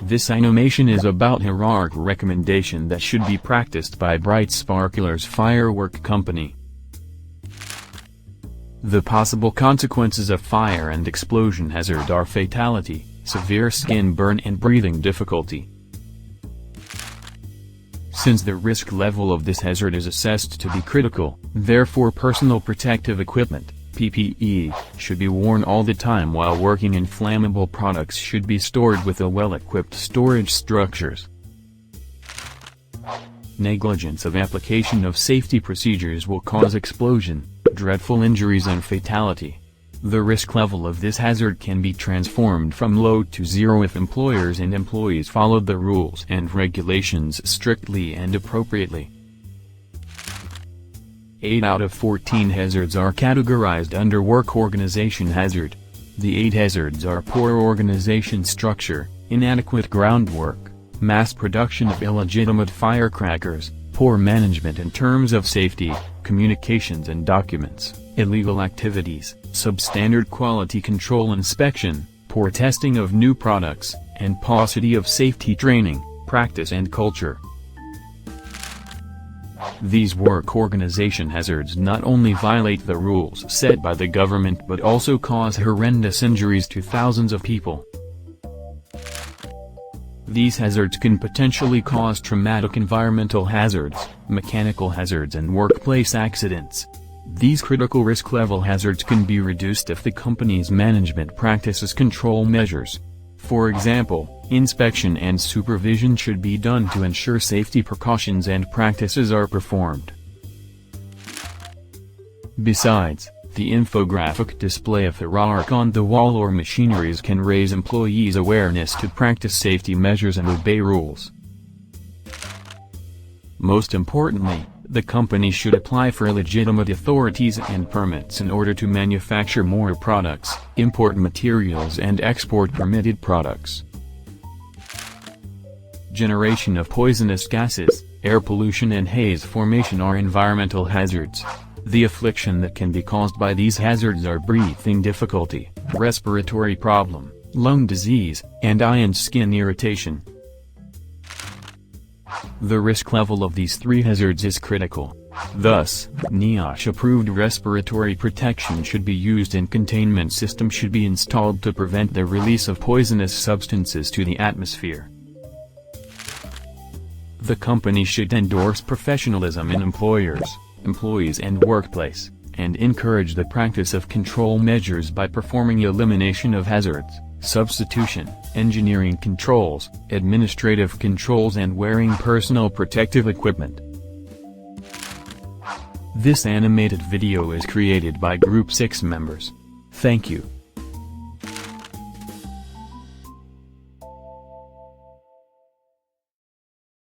This animation is about HIRARC recommendation that should be practiced by Bright Sparklers Firework Company. The possible consequences of fire and explosion hazard are fatality, severe skin burn and breathing difficulty. Since the risk level of this hazard is assessed to be critical, therefore personal protective equipment, PPE, should be worn all the time while working, and flammable products should be stored within well-equipped storage structures. Negligence of application of safety procedures will cause explosion, dreadful injuries and fatality. The risk level of this hazard can be transformed from low to zero if employers and employees follow the rules and regulations strictly and appropriately. 8 out of 14 hazards are categorized under work organization hazard. The 8 hazards are poor organization structure, inadequate groundwork, mass production of illegitimate firecrackers, poor management in terms of safety, communications and documents, illegal activities, substandard quality control inspection, poor testing of new products, and paucity of safety training, practice and culture. These work organization hazards not only violate the rules set by the government but also cause horrendous injuries to thousands of people. These hazards can potentially cause traumatic environmental hazards, mechanical hazards and workplace accidents. These critical risk level hazards can be reduced if the company's management practices control measures. For example, inspection and supervision should be done to ensure safety precautions and practices are performed. Besides, the infographic display of HIRARC on the wall or machineries can raise employees' awareness to practice safety measures and obey rules. Most importantly, the company should apply for legitimate authorities and permits in order to manufacture more products, import materials and export permitted products. Generation of poisonous gases, air pollution and haze formation are environmental hazards. The affliction that can be caused by these hazards are breathing difficulty, respiratory problem, lung disease, and eye and skin irritation. The risk level of these 3 hazards is critical. Thus, NIOSH-approved respiratory protection should be used and containment system should be installed to prevent the release of poisonous substances to the atmosphere. The company should endorse professionalism in employers, employees and workplace, and encourage the practice of control measures by performing elimination of hazards, substitution, engineering controls, administrative controls and wearing personal protective equipment. This animated video is created by Group 6 members. Thank you.